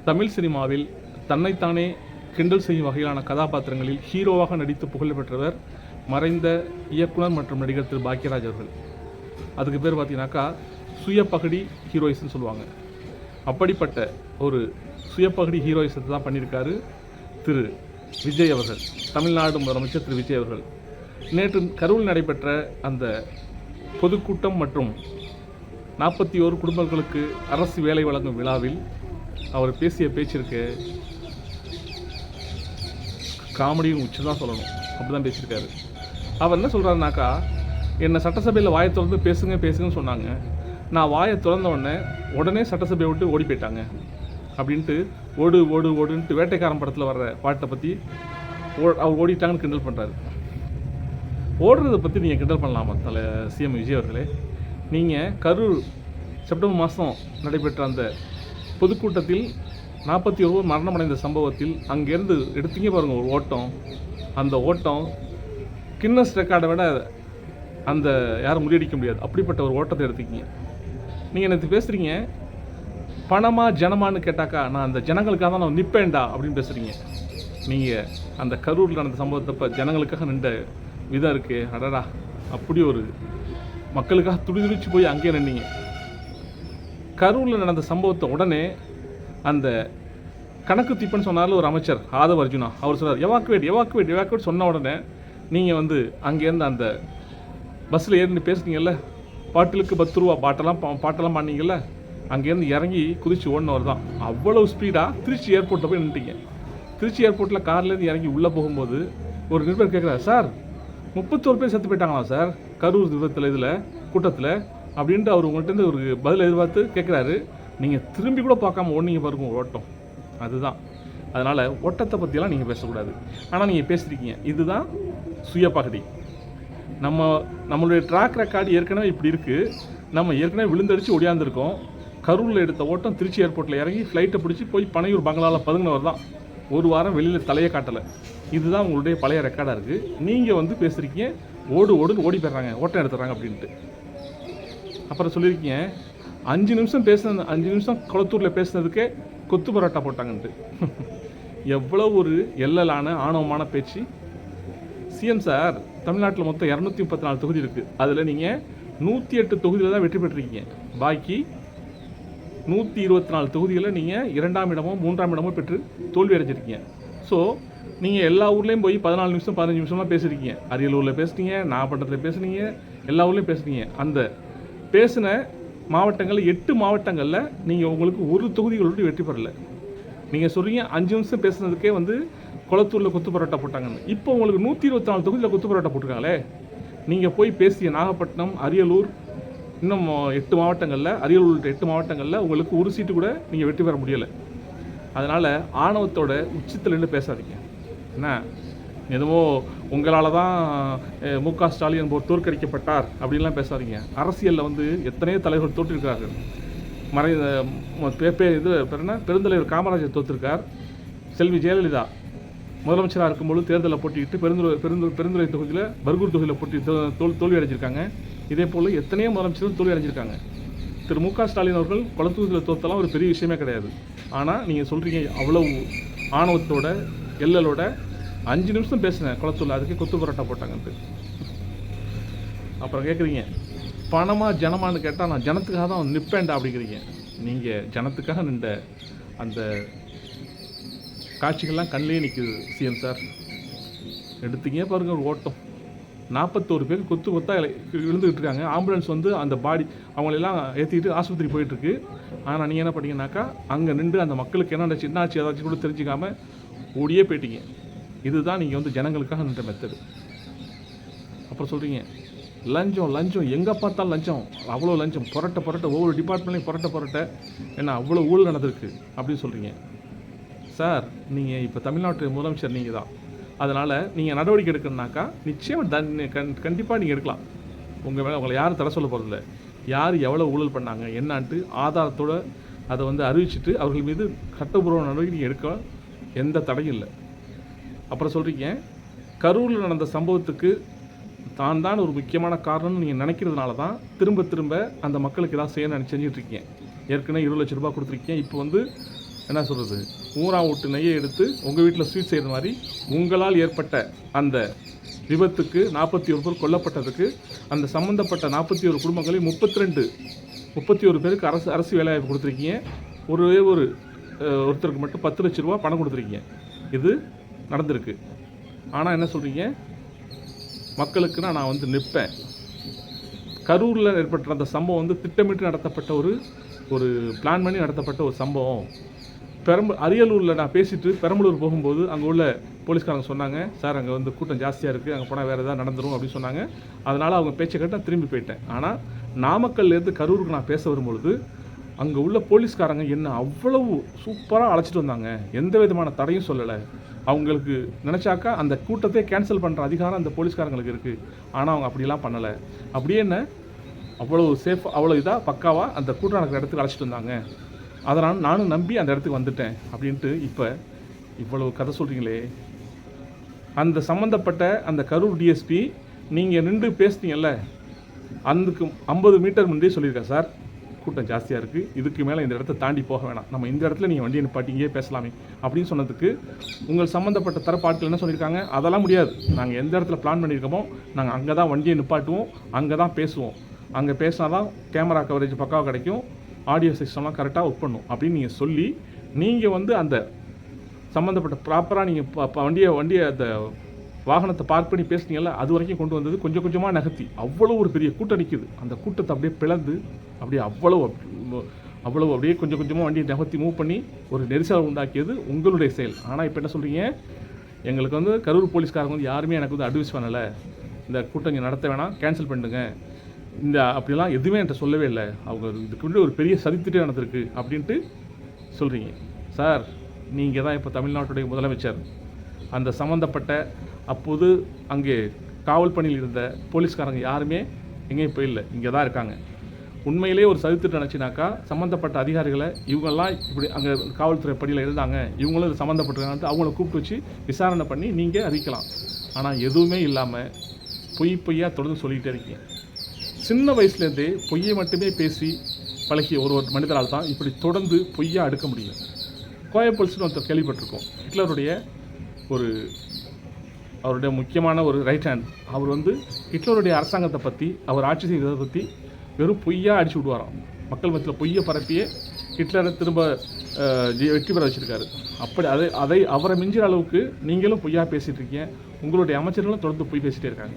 தமிழ் சினிமாவில் தன்னைத்தானே கிண்டல் செய்யும் வகையிலான கதாபாத்திரங்களில் ஹீரோவாக நடித்து புகழ் பெற்றவர் மறைந்த இயக்குனர் மற்றும் நடிகர் திரு பாக்யராஜ் அவர்கள். அதுக்கு பேர் பார்த்தீங்கன்னாக்கா சுயப்பகடி ஹீரோயிஸ்ன்னு சொல்லுவாங்க. அப்படிப்பட்ட ஒரு சுயப்பகடி ஹீரோயிசத்தை தான் பண்ணியிருக்காரு திரு விஜய் அவர்கள், தமிழ்நாடு முதலமைச்சர் திரு விஜய் அவர்கள். நேற்று கரூரில் நடைபெற்ற அந்த பொதுக்கூட்டம் மற்றும் 41 குடும்பங்களுக்கு அரசு வேலை வழங்கும் விழாவில் அவர் பேசிய பேச்சிற்கு காமெடியும் உச்சி தான் சொல்லணும். அப்படி தான் பேசியிருக்காரு. அவர் என்ன சொல்கிறாருனாக்கா, என்னை சட்டசபையில் வாயை திறந்து பேசுங்கன்னு சொன்னாங்க. நான் வாயை திறந்த உடனே சட்டசபையை விட்டு ஓடி போயிட்டாங்க அப்படின்ட்டு ஓடுன்ட்டு வேட்டைக்காரன் படத்தில் வர்ற பாட்டை பற்றி அவர் ஓடிட்டாங்கன்னு கிண்டல் பண்ணுறாரு. ஓடுறதை பற்றி நீங்கள் கிண்டல் பண்ணலாமா சிஎம் விஜய் அவர்களே? நீங்கள் கரூர் செப்டம்பர் மாதம் நடைபெற்ற அந்த பொதுக்கூட்டத்தில் 41 மரணமடைந்த சம்பவத்தில் அங்கேருந்து எடுத்தீங்க பாருங்கள் ஒரு ஓட்டம். அந்த ஓட்டம் கின்னஸ் ரெக்கார்டை விட அந்த யாரும் முறியடிக்க முடியாது. அப்படிப்பட்ட ஒரு ஓட்டத்தை எடுத்துக்கிங்க. நீங்கள் எனக்கு பேசுகிறீங்க பணமா ஜனமானு கேட்டாக்கா, நான் அந்த ஜனங்களுக்காக தான் நான் நிற்பேன்டா அப்படின்னு பேசுகிறீங்க. நீங்கள் அந்த கரூரில் நடந்த சம்பவத்தப்போ ஜனங்களுக்காக நின்ற விதம் இருக்கு. அடடா, அப்படி ஒரு மக்களுக்காக துடிதுடிச்சு போய் அங்கேயே நின்றீங்க. கரூரில் நடந்த சம்பவத்தை உடனே அந்த கணக்கு தீப்பன்னு சொன்னாலும் ஒரு அமைச்சர் ஆதவ் அர்ஜுனா அவர் சொன்னார் எவாக்குவேட் சொன்ன உடனே நீங்கள் அங்கேருந்து அந்த பஸ்ஸில் ஏறி பேசுனீங்கல்ல, பாட்டிலுக்கு 10 ரூபா பாட்டெல்லாம் பண்ணீங்கல்ல, அங்கேருந்து இறங்கி குதிச்சு ஓடினவர் தான். அவ்வளோ ஸ்பீடாக திருச்சி ஏர்போர்ட்டில் போய் நின்றுட்டீங்க. திருச்சி ஏர்போர்ட்டில் கார்லேருந்து இறங்கி உள்ளே போகும்போது ஒரு நிருபர் கேட்குறாரு, சார் 31 பேர் செத்து போயிட்டாங்களா சார் கரூர் விபத்தில் இதில் கூட்டத்தில் அப்படின்ட்டு அவர் உங்கள்கிட்ட ஒரு பதில் எதிர்பார்த்து கேட்குறாரு. நீங்கள் திரும்பி கூட பார்க்காம ஓடினீங்க பாருங்க ஓட்டம். அதுதான். அதனால் ஓட்டத்தை பற்றியெல்லாம் நீங்கள் பேசக்கூடாது. ஆனால் நீங்கள் பேசுகிறீங்க. இதுதான் சுயப்பகடி. நம்மளுடைய ட்ராக் ரெக்கார்டு ஏற்கனவே இப்படி இருக்குது. நம்ம ஏற்கனவே விழுந்தடிச்சு ஒடியாந்துருக்கோம். கரூரில் எடுத்த ஓட்டம் திருச்சி ஏர்போர்ட்டில் இறங்கி ஃப்ளைட்டை பிடிச்சி போய் பனையூர் பங்களாவில் பதுங்கினவர் தான். ஒரு வாரம் வெளியில் தலையை காட்டலை. இதுதான் உங்களுடைய பழைய ரெக்கார்டாக இருக்குது. நீங்கள் பேசுகிறீங்க ஓடுன்னு ஓடி போயிடுறாங்க, ஓட்டம் எடுத்துடுறாங்க அப்படின்ட்டு. அப்புறம் சொல்லியிருக்கீங்க 5 நிமிஷம் பேசுனது, 5 நிமிஷம் குளத்தூரில் பேசுனதுக்கே கொத்து பரோட்டா போட்டாங்கன்ட்டு. எவ்வளோ ஒரு எல்லலான ஆணவமான பேச்சு. சிஎம் சார், தமிழ்நாட்டில் மொத்தம் 234 தொகுதி இருக்குது. அதில் நீங்கள் 108 தொகுதியில் தான் வெற்றி பெற்றிருக்கீங்க. பாக்கி 124 தொகுதிகளில் நீங்கள் 2ஆம் இடமோ 3ஆம் இடமோ பெற்று தோல்வி அடைஞ்சிருக்கீங்க. ஸோ நீங்கள் எல்லா ஊர்லேயும் போய் 14 நிமிஷம் 15 நிமிஷம்லாம் பேசியிருக்கீங்க. அரியலூரில் பேசுனீங்க, நாகப்பட்டினத்தில் பேசுனீங்க, எல்லா ஊர்லேயும் பேசுனீங்க. அந்த பேசின மாவட்டங்கள் 8 மாவட்டங்களில் நீங்கள் உங்களுக்கு ஒரு தொகுதிகளோடு வெற்றி பெறலை. நீங்கள் சொல்கிறீங்க 5 நிமிஷம் பேசுனதுக்கே குளத்தூரில் கொத்து பரோட்டா போட்டாங்கன்னு. இப்போ உங்களுக்கு 124 தொகுதியில் கொத்து பரோட்டா போட்டிருக்காங்களே. நீங்கள் போய் பேசிய நாகப்பட்டினம், அரியலூர், இன்னும் 8 மாவட்டங்களில், அரியலூர் 8 மாவட்டங்களில் உங்களுக்கு ஒரு சீட்டு கூட நீங்கள் வெற்றி பெற முடியலை. அதனால் ஆணவத்தோட உச்சத்தில் நின்று பேசாதீங்க. என்ன எதுவோ உங்களால் தான் மு.க. ஸ்டாலின் என்பவர் தோற்கடிக்கப்பட்டார் அப்படின்லாம் பேசாதீங்க. அரசியலில் எத்தனையோ தலைவர்கள் தோற்றிருக்கிறார்கள். பெருந்தலைவர் காமராஜர் தோற்றிருக்கார். செல்வி ஜெயலலிதா முதலமைச்சராக இருக்கும்போது தேர்தலில் போட்டிக்கிட்டு பெருந்துறை தொகுதியில் பர்கூர் தொகுதியில் போட்டி தோல்வி அடைஞ்சிருக்காங்க. இதே போல் எத்தனையோ முதலமைச்சர்கள் தோல்வி அடைஞ்சிருக்காங்க. திரு மு.க. ஸ்டாலின் அவர்கள் குளத்தூரில் தோற்றலாம் ஒரு பெரிய விஷயமே கிடையாது. ஆனால் நீங்கள் சொல்கிறீங்க அவ்வளவு ஆணவத்தோட எல்லலோட 5 நிமிஷம் பேசினேன் குளத்தூரில், அதுக்கே கொத்து பரோட்டா போட்டாங்கன்ட்டு. அப்புறம் கேட்குறீங்க பணமா ஜனமானு கேட்டால், நான் ஜனத்துக்காக தான் நிற்பேன்டா அப்படிங்கிறீங்க. நீங்கள் ஜனத்துக்காக நின்ற அந்த காட்சிகள்லாம் கண்ணிலே நிற்குது சிஎம் சார். எடுத்தீங்க பாருங்கள் ஒரு ஓட்டம். 41 பேர் கொத்தா விழுந்துக்கிட்டு இருக்காங்க. ஆம்புலன்ஸ் அந்த பாடி அவங்களெல்லாம் ஏற்றிக்கிட்டு ஆஸ்பத்திரி போயிட்டுருக்கு. ஆனால் நீங்கள் என்ன பண்ணீங்கன்னாக்கா, அங்கே நின்று அந்த மக்களுக்கு என்ன ஆச்சு ஏதாச்சும் கூட தெரிஞ்சுக்காமல் ஓடியே போயிட்டீங்க. இதுதான் நீங்கள் ஜனங்களுக்காக நின்ற மெத்தடு. அப்புறம் சொல்கிறீங்க லஞ்சம் எங்கே பார்த்தாலும் லஞ்சம், அவ்வளோ லஞ்சம் புரட்ட ஒவ்வொரு டிபார்ட்மெண்ட்லையும் புரட்ட என்ன அவ்வளோ ஊழல் நடந்திருக்கு அப்படின்னு சொல்கிறீங்க. சார், நீங்கள் இப்போ தமிழ்நாட்டு முதலமைச்சர் நீங்கள் தான். அதனால் நீங்கள் நடவடிக்கை எடுக்கணுன்னாக்கா நிச்சயம் கண்டிப்பாக நீங்கள் எடுக்கலாம். உங்களை யாரும் தடை சொல்ல போகிறதில்ல. யார் எவ்வளோ ஊழல் பண்ணாங்க என்னான்ட்டு ஆதாரத்தோடு அதை அறிவிச்சிட்டு அவர்கள் மீது சட்டப்பூர்வ நடவடிக்கை நீங்கள் எடுக்க எந்த தடையும் இல்லை. அப்புறம் சொல்கிறீங்க கரூரில் நடந்த சம்பவத்துக்கு தான் ஒரு முக்கியமான காரணம்னு நீங்கள் நினைக்கிறதுனால தான் திரும்ப அந்த மக்களுக்கு ஏதாவது செய்யணும்னு செஞ்சிட்ருக்கீங்க. ஏற்கனவே 20 லட்ச ரூபா கொடுத்துருக்கீங்க. இப்போ என்ன சொல்கிறது, ஊரா விட்டு நெய்யை எடுத்து உங்கள் வீட்டில் ஸ்வீட் செய்கிற மாதிரி உங்களால் ஏற்பட்ட அந்த விபத்துக்கு 41 பேர் கொல்லப்பட்டதுக்கு அந்த சம்மந்தப்பட்ட 41 குடும்பங்களில் 31 பேருக்கு அரசு வேலைவாய்ப்பு கொடுத்துருக்கீங்க. ஒருத்தருக்கு மட்டும் 10 லட்ச ரூபா பணம் கொடுத்துருக்கீங்க. இது நடந்திருக்கு. ஆனால் என்ன சொல்கிறீங்க, மக்களுக்குன்னா நான் வந்து நிற்பேன். கரூரில் ஏற்பட்ட அந்த சம்பவம் வந்து திட்டமிட்டு நடத்தப்பட்ட ஒரு பிளான் பண்ணி நடத்தப்பட்ட ஒரு சம்பவம். அரியலூரில் நான் பேசிட்டு பெரம்பலூர் போகும்போது அங்கே உள்ள போலீஸ்காரங்க சொன்னாங்க, சார் அங்கே வந்து கூட்டம் ஜாஸ்தியாக இருக்குது, அங்கே போனால் வேறு எதாவது நடந்துடும் அப்படின்னு சொன்னாங்க. அதனால் அவங்க பேச்சை கேட்டு நான் திரும்பி போயிட்டேன். ஆனால் நாமக்கல்லேருந்து கரூருக்கு நான் பேச வரும்பொழுது அங்கே உள்ள போலீஸ்காரங்க என்ன அவ்வளவு சூப்பராக அழைச்சிட்டு வந்தாங்க. எந்த விதமான தடையும் சொல்லலை. அவங்களுக்கு நினச்சாக்கா அந்த கூட்டத்தை கேன்சல் பண்ணுற அதிகாரம் அந்த போலீஸ்காரங்களுக்கு இருக்குது. ஆனால் அவங்க அப்படிலாம் பண்ணலை. அப்படியே என்ன அவ்வளோ சேஃபாக அவ்வளோ இதாக பக்காவாக அந்த கூட்டம் நடக்கிற இடத்துக்கு அழைச்சிட்டு வந்தாங்க. அதனால் நானும் நம்பி அந்த இடத்துக்கு வந்துட்டேன் அப்படின்ட்டு இப்போ இவ்வளவு கதை சொல்கிறீங்களே. அந்த சம்மந்தப்பட்ட அந்த கரூர் டிஎஸ்பி நீங்கள் நின்று பேசுனீங்கல்ல, அதுக்கு 50 மீட்டர் முன்னே சொல்லியிருக்கேன், சார் கூட்டம் ஜாஸ்தியாக இருக்குது, இதுக்கு மேலே இந்த இடத்த தாண்டி போக வேணாம், நம்ம இந்த இடத்துல நீங்கள் வண்டியை நிப்பாட்டிங்கே பேசலாமே அப்படின்னு சொன்னதுக்கு உங்கள் சம்மந்தப்பட்ட தரப்பு ஆட்கள் என்ன சொல்லியிருக்காங்க, அதெல்லாம் முடியாது, நாங்கள் எந்த இடத்துல பிளான் பண்ணியிருக்கோமோ நாங்கள் அங்கே தான் வண்டியை நிப்பாட்டுவோம், அங்கே தான் பேசுவோம், அங்கே பேசினா தான் கேமரா கவரேஜ் பக்காவாக கிடைக்கும், ஆடியோ சிஸ்டம்லாம் கரெக்டாக ஒர்க் பண்ணும் அப்படின்னு நீங்கள் சொல்லி நீங்கள் வந்து அந்த சம்மந்தப்பட்ட ப்ராப்பராக நீங்கள் வண்டியை அந்த வாகனத்தை பார்க் பண்ணி பேசுனீங்கல்ல, அது வரைக்கும் கொண்டு வந்தது கொஞ்சம் கொஞ்சமாக நகர்த்தி அவ்வளோ ஒரு பெரிய கூட்டம் நிற்குது. அந்த கூட்டத்தை அப்படியே பிளந்து அப்படியே அவ்வளோ அப்படியே கொஞ்சம் கொஞ்சமாக வண்டியை நகர்த்தி மூவ் பண்ணி ஒரு நெரிசலை உண்டாக்கியது உங்களுடைய செயல். ஆனால் இப்போ என்ன சொல்கிறீங்க, எங்களுக்கு வந்து கரூர் போலீஸ்காரங்க வந்து யாருமே எனக்கு வந்து அட்வைஸ் பண்ணலை, இந்த கூட்டம் இங்கே நடத்த வேணாம், கேன்சல் பண்ணுங்க, இந்த அப்படிலாம் எதுவுமே என்கிட்ட சொல்லவே இல்லை, அவங்க இதுக்கு முன்னாடி ஒரு பெரிய சதித்திட்டே நடந்திருக்கு அப்படின்ட்டு சொல்கிறீங்க. சார் நீங்கள் தான் இப்போ தமிழ்நாட்டுடைய முதலமைச்சர். அந்த சம்மந்தப்பட்ட அப்போது அங்கே காவல் பணியில் இருந்த போலீஸ்காரங்க யாருமே எங்கேயும் போயில்லை, இங்கே தான் இருக்காங்க. உண்மையிலே ஒரு சதித்திட்டம் நினச்சினாக்கா சம்மந்தப்பட்ட அதிகாரிகளை இவங்கெல்லாம் இப்படி அங்கே காவல்துறை பணியில் இருந்தாங்க, இவங்களும் இது சம்மந்தப்பட்டிருக்காங்க, அவங்கள கூப்பிட்டு வச்சு விசாரணை பண்ணி நீங்கள் அறிவிக்கலாம். ஆனால் எதுவுமே இல்லாமல் பொய்யா தொடர்ந்து சொல்லிக்கிட்டே இருக்கீங்க. சின்ன வயசுலேருந்தே பொய்யை மட்டுமே பேசி பழகிய ஒரு மனிதரால் தான் இப்படி தொடர்ந்து பொய்யா அடுக்க முடியும். கோயப்பல்ஸ்னு ஒருத்தர் கேள்விப்பட்டிருக்கோம். ஹிட்லருடைய அவருடைய முக்கியமான ஒரு ரைட் ஹேண்ட். அவர் வந்து ஹிட்லருடைய அரசாங்கத்தை பற்றி, அவர் ஆட்சி செய்ததை பற்றி வெறும் பொய்யா அடிச்சு விடுவாராம். மக்கள் மத்தியில் பொய்யை பரப்பியே ஹிட்லரை திரும்ப வெற்றி பெற வச்சுருக்காரு. அப்படி அதை அவரை மிஞ்சிற அளவுக்கு நீங்களும் பொய்யா பேசிகிட்டு இருக்கீங்க. உங்களுடைய அமைச்சர்களும் தொடர்ந்து பொய் பேசிகிட்டே இருக்காங்க.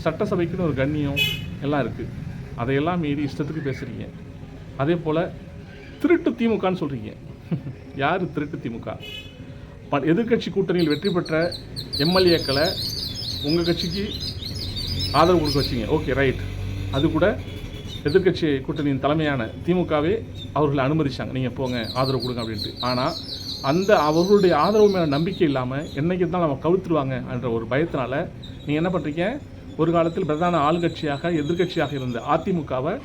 சட்டசபைக்குன்னு ஒரு கண்ணியம் எல்லாம் இருக்குது, அதையெல்லாம் மீறி இஷ்டத்துக்கு பேசுகிறீங்க. அதே போல் திருட்டு திமுகன்னு சொல்கிறீங்க. யார் திருட்டு திமுக? எதிர்கட்சி கூட்டணியில் வெற்றி பெற்ற எம்எல்ஏக்களை உங்கள் கட்சிக்கு ஆதரவு கொடுக்க வச்சிங்க, ஓகே ரைட். அது கூட எதிர்கட்சி கூட்டணியின் தலைமையான திமுகவே அவர்களை அனுமதிச்சாங்க, நீங்கள் போங்க ஆதரவு கொடுங்க அப்படின்ட்டு. ஆனால் அவர்களுடைய ஆதரவு மேலே நம்பிக்கை இல்லாமல் என்றைக்கு தான் நம்ம கவுத்துருவாங்க என்ற ஒரு பயத்தினால நீங்கள் என்ன பண்ணுறீங்க, ஒரு காலத்தில் பிரதான ஆளுங்கட்சியாக எதிர்கட்சியாக இருந்த அதிமுகவை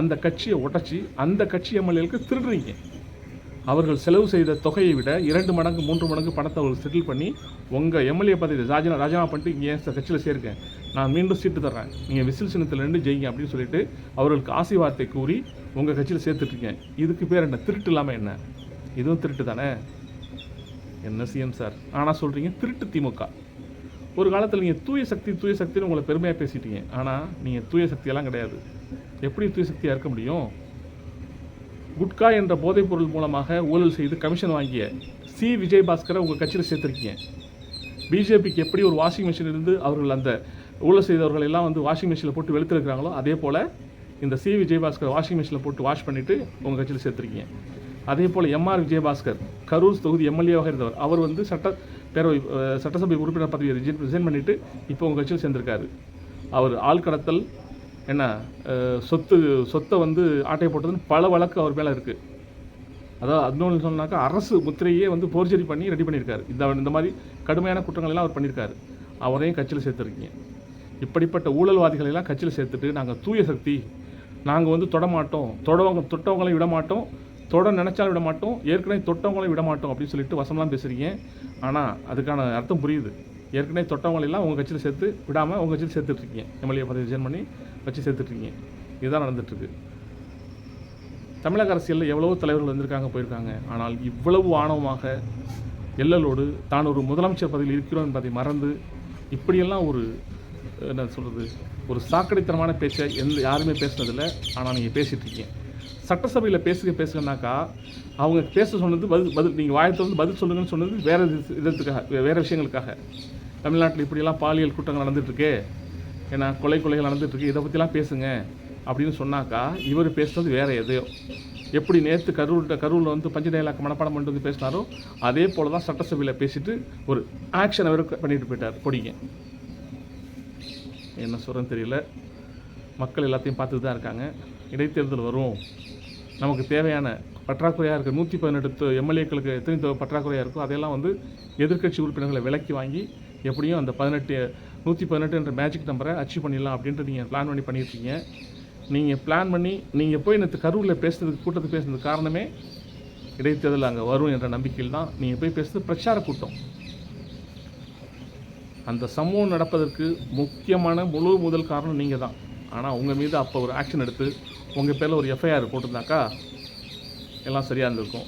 அந்த கட்சியை உடச்சி அந்த கட்சி எம்எல்ஏக்கு திருடுறீங்க. அவர்கள் செலவு செய்த தொகையை விட 2 மடங்கு 3 மடங்கு பணத்தை அவர்கள் செட்டில் பண்ணி உங்கள் எம்எல்ஏ பதவி ராஜினாமா பண்ணிட்டு இங்கே என் கட்சியில் சேர்க்கேன், நான் மீண்டும் சீட்டு தர்றேன், நீங்கள் விசில் சின்னத்தில் 2 ஜெயிங்க அப்படின்னு சொல்லிட்டு அவர்களுக்கு ஆசை வார்த்தை கூறி உங்கள் கட்சியில் சேர்த்துட்ருக்கேன். இதுக்கு பேர் என்ன? திருட்டு இல்லாமல் என்ன? இதுவும் திருட்டு தானே? என்ன சிஎம் சார் ஆனால் சொல்கிறீங்க திருட்டு திமுக. ஒரு காலத்தில் நீங்கள் தூய சக்தின்னு உங்களை பெருமையாக பேசிட்டீங்க. ஆனால் நீங்கள் தூய சக்தியெல்லாம் கிடையாது. எப்படி தூய சக்தியாக இருக்க முடியும்? குட்கா என்ற போதைப்பொருள் மூலமாக ஊழல் செய்து கமிஷன் வாங்கிய சி விஜயபாஸ்கரை உங்கள் கட்சியில் சேர்த்துருக்கீங்க. பிஜேபிக்கு எப்படி ஒரு வாஷிங் மிஷின் இருந்து அவர்கள் அந்த ஊழல் செய்தவர்கள் எல்லாம் வந்து வாஷிங் மிஷினில் போட்டு வெளுத்துருக்கிறாங்களோ அதே போல் இந்த சி விஜயபாஸ்கர் வாஷிங் மிஷினில் போட்டு வாஷ் பண்ணிவிட்டு உங்கள் கட்சியில் சேர்த்துருக்கீங்க. அதே போல் எம்ஆர் விஜயபாஸ்கர் கரூர் தொகுதி எம்எல்ஏவாக இருந்தவர், அவர் வந்து சட்டசபை உறுப்பினர் பதவியை ரிசைன் பண்ணிவிட்டு இப்போ உங்கள் கட்சியில் சேர்ந்திருக்காரு. அவர் ஆள் கடத்தல் என்ன சொத்தை வந்து ஆட்டை போட்டதுன்னு பல வழக்கு அவர் மேலே இருக்குது. அதாவது இன்னொன்று சொன்னாக்கா அரசு முத்திரையே வந்து போர்ஜரி பண்ணி ரெடி பண்ணியிருக்காரு. இந்த மாதிரி கடுமையான குற்றங்கள் எல்லாம் அவர் பண்ணியிருக்காரு. அவரையும் கட்சியில் சேர்த்துருக்கீங்க. இப்படிப்பட்ட ஊழல்வாதிகளெல்லாம் கட்சியில் சேர்த்துட்டு நாங்கள் தூய சக்தி, நாங்கள் வந்து தொடமாட்டோம், தொட்டவங்களையும் விட மாட்டோம், தொட நினச்சாலும் விட மாட்டோம், ஏற்கனவே தொட்டவங்களையும் விட மாட்டோம் அப்படின்னு சொல்லிட்டு வசம்லாம் பேசுகிறீங்க. ஆனால் அதுக்கான அர்த்தம் புரியுது. ஏற்கனவே தொட்டவங்களெல்லாம் உங்கள் கட்சியில் சேர்த்து விடாமல் உங்கள் கட்சியில் சேர்த்துட்ருக்கீங்க. எம்எல்ஏ பதவி ரிசைன் பண்ணி வச்சு சேர்த்துட்ருக்கீங்க. இதுதான் நடந்துகிட்ருக்கு. தமிழக அரசியலில் எவ்வளவோ தலைவர்கள் வந்திருக்காங்க, போயிருக்காங்க. ஆனால் இவ்வளவு ஆணவமாக எல்லலோடு தான் ஒரு முதலமைச்சர் பதவியில் இருக்கிறோம் என்பதை மறந்து இப்படியெல்லாம் ஒரு என்ன சொல்கிறது, ஒரு சாக்கடைத்தனமான பேச்சை யாருமே பேசுனதில்லை. ஆனால் நீங்கள் பேசிகிட்டு இருக்கீங்க. சட்டசபையில் பேசுங்கன்னாக்கா அவங்க பேச சொன்னது பதில் நீங்கள் வாயத்தை வந்து பதில் சொல்லுங்கன்னு சொன்னது வேறு விதத்துக்காக, வேறு விஷயங்களுக்காக. தமிழ்நாட்டில் இப்படியெல்லாம் பாலியல் குற்றங்கள் நடந்துகிட்ருக்கு, ஏன்னா கொலைகள் நடந்துகிட்ருக்கு, இதை பற்றிலாம் பேசுங்க அப்படின்னு சொன்னாக்கா இவர் பேசுனது வேறு எதையோ. எப்படி நேற்று கரூரில் வந்து பஞ்ச டைலாக் மனப்பாடம் பண்ணிட்டு வந்து பேசினாரோ அதே போல் தான் சட்டசபையில் பேசிட்டு ஒரு ஆக்ஷன் அவர் பண்ணிட்டு போயிட்டார். பொடிங்க என்ன சொல்கிறேன்னு தெரியல. மக்கள் எல்லாத்தையும் பார்த்துட்டு தான் இருக்காங்க. இடைத்தேர்தல் வரும், நமக்கு தேவையான பற்றாக்குறையாக இருக்குது 118 எம்எல்ஏக்களுக்கு எத்தனை பற்றாக்குறையாக இருக்கோ அதையெல்லாம் வந்து எதிர்க்கட்சி உறுப்பினர்களை விலக்கி வாங்கி எப்படியும் அந்த 118 என்ற மேஜிக் நம்பரை அச்சீவ் பண்ணிடலாம் அப்படின்ட்டு நீங்கள் பிளான் பண்ணியிருக்கீங்க. நீங்கள் பிளான் பண்ணி நீங்கள் போய் நேற்று கரூரில் கூட்டத்துக்கு பேசுனதுக்கு காரணமே இடைத்தேர்தல் அங்கே வரும் என்ற நம்பிக்கையில் தான் நீங்கள் போய் பேசுகிறது பிரச்சார கூட்டம். அந்த சம்பவம் நடப்பதற்கு முக்கியமான முதல் காரணம் நீங்கள் தான். ஆனால் உங்கள் மீது அப்போ ஒரு ஆக்ஷன் எடுத்து உங்கள் பேரில் ஒரு எஃப்ஐஆர் போட்டிருந்தாக்கா எல்லாம் சரியாக இருந்திருக்கும்.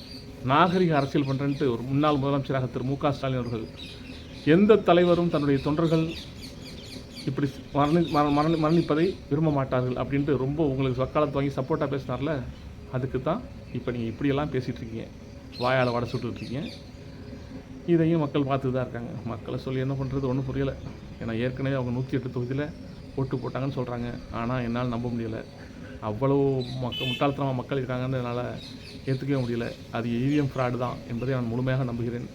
நாகரிக அரசியல் பண்ணுறேன்ட்டு ஒரு முன்னாள் முதலமைச்சராக திரு மு க ஸ்டாலின் அவர்கள், எந்த தலைவரும் தன்னுடைய தொண்டர்கள் இப்படி மரணிப்பதை விரும்ப மாட்டார்கள் அப்படின்ட்டு ரொம்ப உங்களுக்கு வக்காலத்து வாங்கி சப்போர்ட்டாக பேசினார்ல, அதுக்கு தான் இப்போ நீங்கள் இப்படியெல்லாம் பேசிகிட்டு இருக்கீங்க, வாயால் வடை சுட்டுருக்கீங்க. இதையும் மக்கள் பார்த்துட்டு தான் இருக்காங்க. மக்களை சொல்லி என்ன பண்ணுறது ஒன்றும் புரியலை. ஏன்னா ஏற்கனவே அவங்க 108 தொகுதியில் ஓட்டு போட்டாங்கன்னு சொல்கிறாங்க. ஆனால் என்னால் நம்ப முடியலை. அவ்வளோ முட்டாள்தனமாக மக்கள் இருக்காங்கன்னு என்னால் ஏற்றுக்கவே முடியல. அது இவிஎம் ஃப்ராடு தான் என்பதை நான் முழுமையாக நம்புகிறேன்.